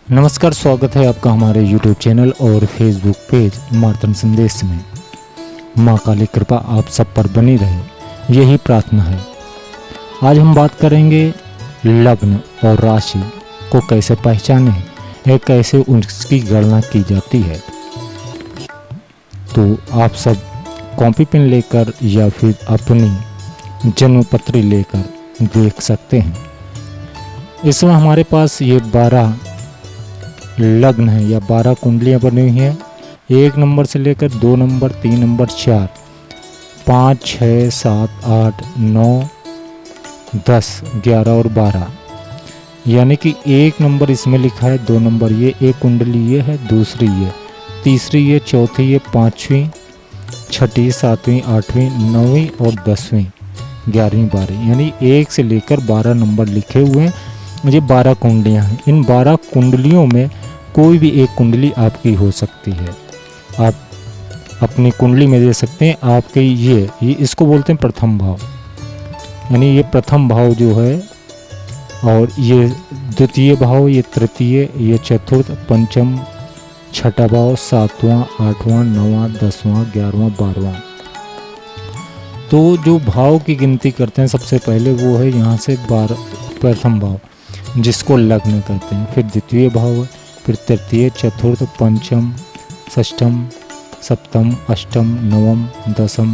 नमस्कार, स्वागत है आपका हमारे YouTube चैनल और Facebook पेज मार्तन संदेश में। माँ काली कृपा आप सब पर बनी रहे, यही प्रार्थना है। आज हम बात करेंगे लग्न और राशि को कैसे पहचानें या कैसे उसकी गणना की जाती है। तो आप सब कॉपी पेन लेकर या फिर अपनी जन्म पत्री लेकर देख सकते हैं। इस समय हमारे पास ये 12 लग्न है या 12 कुंडलियाँ बनी हुई हैं। 1 नंबर से लेकर 2 नंबर, 3 नंबर, 4, 5, 6, 7, 8, 9, 10, 11 और 12। यानी कि 1 नंबर इसमें लिखा है, 2 नंबर ये एक कुंडली ये है, दूसरी ये, तीसरी ये, चौथी ये, 5वीं, 6ठी, 7वीं, 8वीं, 9वीं और 10वीं, 11वीं, 12वीं, यानी 1 से लेकर 12 नंबर लिखे हुए हैं। ये 12 कुंडलियाँ हैं। इन 12 कुंडलियों में कोई भी एक कुंडली आपकी हो सकती है। आप अपनी कुंडली में दे सकते हैं। आपके ये इसको बोलते हैं प्रथम भाव, यानी ये प्रथम भाव जो है, और ये द्वितीय भाव, ये तृतीय, ये चतुर्थ, पंचम, छठा भाव, 7वां, 8वां, 9वां, 10वां, 11वां, 12वां। तो जो भाव की गिनती करते हैं सबसे पहले वो है यहाँ से 12 प्रथम भाव, जिसको लग्न कहते हैं। फिर द्वितीय भाव, फिर तृतीय, चतुर्थ, पंचम, षष्ठम, सप्तम, अष्टम, नवम, दसम,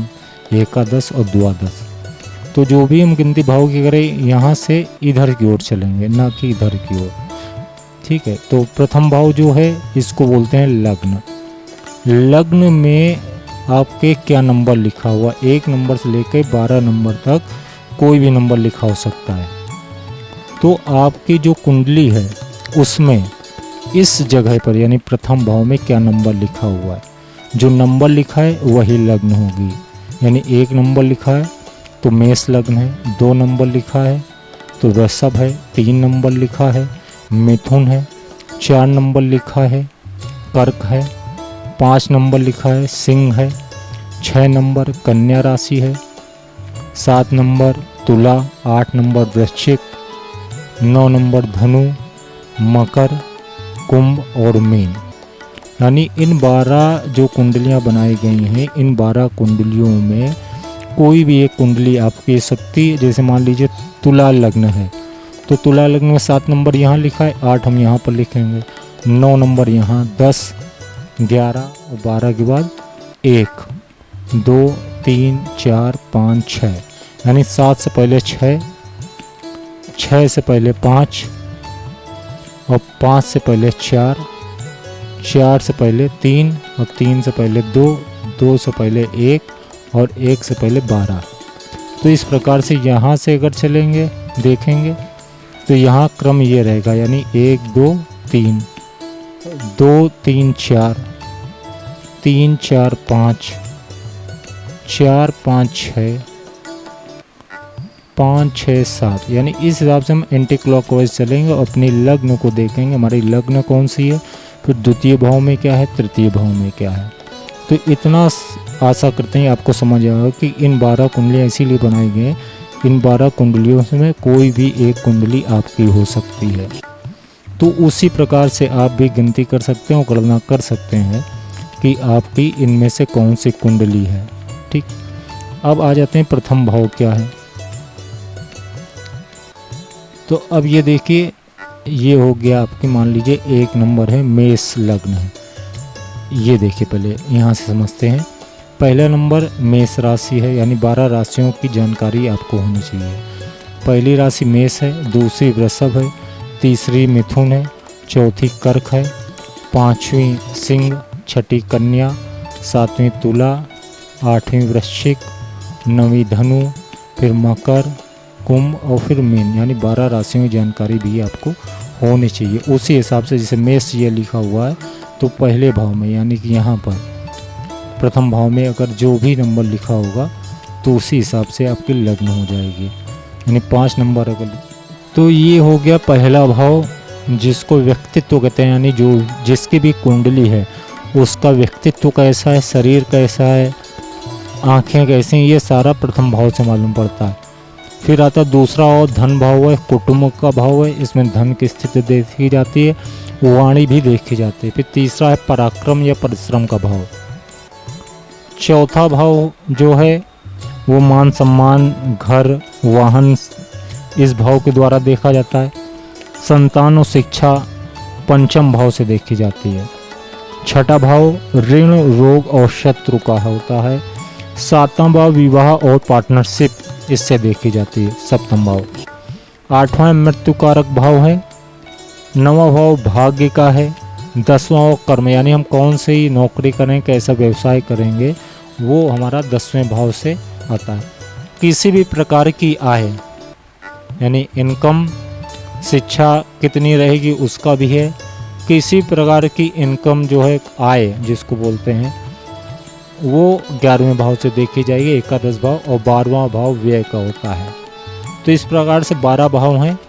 एकादश और द्वादश। तो जो भी हम गिनती भाव की करें, यहाँ से इधर की ओर चलेंगे, ना कि इधर की ओर। ठीक है। तो प्रथम भाव जो है इसको बोलते हैं लग्न। लग्न में आपके क्या नंबर लिखा हुआ, 1 नंबर से लेकर 12 नंबर तक कोई भी नंबर लिखा हो सकता है। तो आपकी जो कुंडली है उसमें इस जगह पर यानी प्रथम भाव में क्या नंबर लिखा हुआ है, जो नंबर लिखा है वही लग्न होगी। यानी 1 नंबर लिखा है तो मेष लग्न है, 2 नंबर लिखा है तो वृषभ है, 3 नंबर लिखा है मिथुन है, 4 नंबर लिखा है कर्क है, 5 नंबर लिखा है सिंह है, 6 नंबर कन्या राशि है, 7 नंबर तुला, 8 नंबर वृश्चिक, 9 नंबर धनु, मकर, कुंभ और मीन। यानी इन 12 जो कुंडलियां बनाई गई हैं, इन 12 कुंडलियों में कोई भी एक कुंडली आपकी सकती है। जैसे मान लीजिए तुला लग्न है, तो तुला लग्न में 7 नंबर यहाँ लिखा है, 8 हम यहाँ पर लिखेंगे, 9 नंबर यहाँ, 10, 11 और 12 के बाद 1, 2, 3, 4, 5, 6, यानी 7 से पहले 6, 6 से पहले 5 और 5 से पहले 4, 4 से पहले 3 और 3 से पहले 2, 2 से पहले 1 और 1 से पहले 12। तो इस प्रकार से यहाँ से अगर चलेंगे देखेंगे तो यहाँ क्रम ये रहेगा, यानी 1, 2, 3, 2, 3, 4, 3, 4, 5, 4, 5, 6, 5, 6, 7। यानी इस हिसाब से हम एंटी क्लॉकवाइज चलेंगे और अपनी लग्न को देखेंगे, हमारी लग्न कौन सी है, फिर द्वितीय भाव में क्या है, तृतीय भाव में क्या है। तो इतना आशा करते हैं आपको समझ आएगा कि इन 12 कुंडलियाँ इसीलिए बनाई गई हैं। इन 12 कुंडलियों में कोई भी एक कुंडली आपकी हो सकती है। तो उसी प्रकार से आप भी गिनती कर सकते हैं और गणना कर सकते हैं कि आपकी इनमें से कौन सी कुंडली है। ठीक। अब आ जाते हैं प्रथम भाव क्या है। तो अब ये देखिए, ये हो गया आपकी, मान लीजिए 1 नंबर है, मेष लग्न है। ये देखिए, पहले यहाँ से समझते हैं। पहला नंबर मेष राशि है, यानी 12 राशियों की जानकारी आपको होनी चाहिए। पहली राशि मेष है, दूसरी वृषभ है, तीसरी मिथुन है, चौथी कर्क है, 5वीं सिंह, 6ठी कन्या, 7वीं तुला, 8वीं वृश्चिक, 9वीं धनु, फिर मकर, कुंभ और फिर मीन। यानी 12 राशियों की जानकारी भी आपको होनी चाहिए। उसी हिसाब से जैसे मेष ये लिखा हुआ है तो पहले भाव में, यानी कि यहाँ पर प्रथम भाव में अगर जो भी नंबर लिखा होगा तो उसी हिसाब से आपकी लग्न हो जाएगी। यानी 5 नंबर अगर, तो ये हो गया पहला भाव, जिसको व्यक्तित्व कहते हैं। यानी जो जिसकी भी कुंडली है उसका व्यक्तित्व कैसा है, शरीर कैसा है, आँखें कैसी हैं, ये सारा प्रथम भाव से मालूम पड़ता है। फिर आता दूसरा और धन भाव है, कुटुंब का भाव है। इसमें धन की स्थिति देखी जाती है। वाणी भी देखी जाती है। फिर तीसरा है पराक्रम या परिश्रम का भाव। चौथा भाव जो है वो मान सम्मान, घर, वाहन, इस भाव के द्वारा देखा जाता है। संतान और शिक्षा पंचम भाव से देखी जाती है। छठा भाव ऋण, रोग और शत्रु का होता है। सातवां भाव विवाह और पार्टनरशिप, इससे देखी जाती है सप्तम भाव। आठवां मृत्यु कारक भाव है। नौवां भाव भाग्य का है। 10वां भाव कर्म, यानी हम कौन सी नौकरी करें, कैसा व्यवसाय करेंगे, वो हमारा 10वें भाव से आता है। किसी भी प्रकार की आय, यानी इनकम, शिक्षा कितनी रहेगी उसका भी है। किसी प्रकार की इनकम जो है, आय जिसको बोलते हैं, वो 11वें भाव से देखी जाएगी, एकादश भाव, और 12वां भाव व्यय का होता है। तो इस प्रकार से 12 भाव हैं।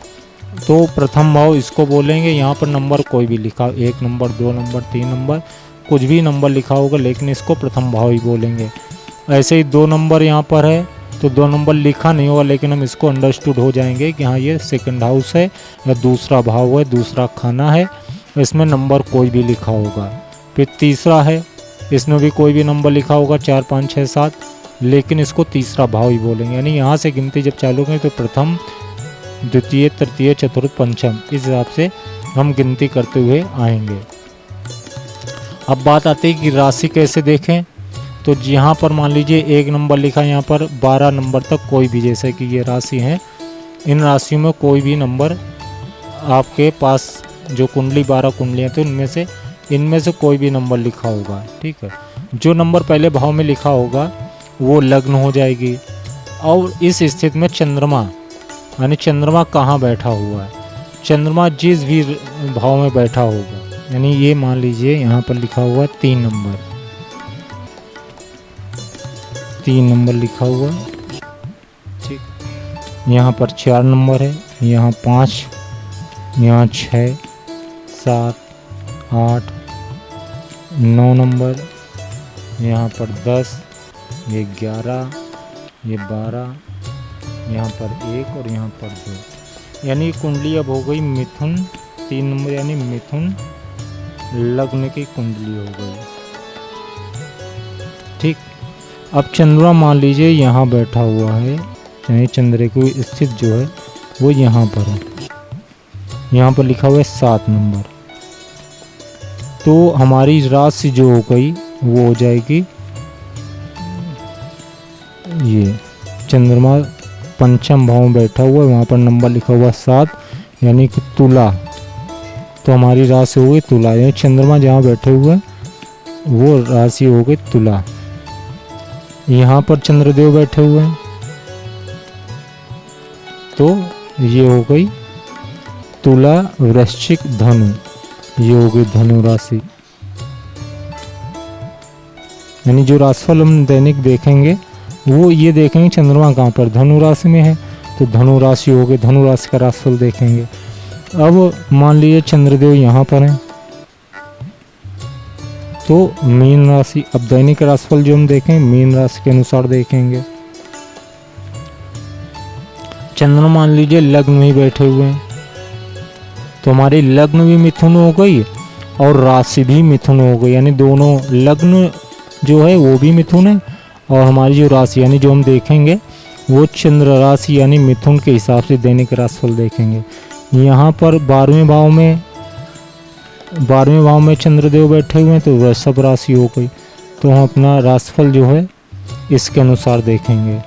तो प्रथम भाव इसको बोलेंगे, यहाँ पर नंबर कोई भी लिखा, 1 नंबर, 2 नंबर, 3 नंबर, कुछ भी नंबर लिखा होगा, लेकिन इसको प्रथम भाव ही बोलेंगे। ऐसे ही 2 नंबर यहाँ पर है तो 2 नंबर लिखा नहीं होगा, लेकिन हम इसको अंडरस्टूड हो जाएंगे कि हाँ ये सेकंड हाउस है या दूसरा भाव है, दूसरा खाना है, इसमें नंबर कोई भी लिखा होगा। फिर तीसरा है, इसमें भी कोई भी नंबर लिखा होगा, 4, 5, 6, 7, लेकिन इसको तीसरा भाव ही बोलेंगे। यानी यहाँ से गिनती जब चालू करें तो प्रथम, द्वितीय, तृतीय, चतुर्थ, पंचम, इस हिसाब से हम गिनती करते हुए आएंगे। अब बात आती है कि राशि कैसे देखें। तो यहाँ पर मान लीजिए 1 नंबर लिखा, यहाँ पर 12 नंबर तक कोई भी, जैसे कि ये राशि है, इन राशियों में कोई भी नंबर आपके पास जो कुंडली 12 कुंडलियाँ थी इनमें से कोई भी नंबर लिखा होगा, ठीक है। जो नंबर पहले भाव में लिखा होगा वो लग्न हो जाएगी। और इस स्थिति में चंद्रमा, यानी चंद्रमा कहाँ बैठा हुआ है, चंद्रमा जिस भी भाव में बैठा होगा, यानी ये मान लीजिए यहाँ पर लिखा हुआ है 3 नंबर, 3 नंबर लिखा हुआ है, ठीक। यहाँ पर 4 नंबर है, यहाँ 5, यहाँ 6, 7, 8, 9 नंबर, यहाँ पर 10, ये 11, ये 12, यहाँ पर 1 और यहाँ पर 2, यानी कुंडली अब हो गई मिथुन 3 नंबर, यानी मिथुन लग्न की कुंडली हो गई, ठीक। अब चंद्रमा मान लीजिए यहाँ बैठा हुआ है, यानी चंद्र की स्थित जो है वो यहाँ पर है, यहाँ पर लिखा हुआ है 7 नंबर। तो हमारी राशि जो हो गई वो हो जाएगी, ये चंद्रमा पंचम भाव में बैठा हुआ है, वहाँ पर नंबर लिखा हुआ 7, यानी कि तुला। तो हमारी राशि हो गई तुला, यानी चंद्रमा जहाँ बैठे हुए हैं वो राशि हो गई तुला। यहाँ पर चंद्रदेव बैठे हुए हैं तो ये हो गई तुला, वृश्चिक, धनु, ये हो गई धनु राशि। यानी जो राशिफल हम दैनिक देखेंगे वो ये देखेंगे चंद्रमा कहाँ पर, धनु राशि में है, तो धनु राशि हो गई, धनु राशि का राशिफल देखेंगे। अब मान लीजिए चंद्रदेव यहाँ पर हैं तो मीन राशि, अब दैनिक राशिफल जो हम देखें मीन राशि के अनुसार देखेंगे। चंद्रमा मान लीजिए लग्न में ही बैठे हुए हैं तो हमारी लग्न भी मिथुन हो गई और राशि भी मिथुन हो गई, यानी दोनों, लग्न जो है वो भी मिथुन है और हमारी जो राशि यानी जो हम देखेंगे वो चंद्र राशि यानी मिथुन के हिसाब से दैनिक राशिफल देखेंगे। यहाँ पर 12वें भाव में चंद्रदेव बैठे हुए हैं तो वृषभ राशि हो गई, तो हम अपना राशिफल जो है इसके अनुसार देखेंगे।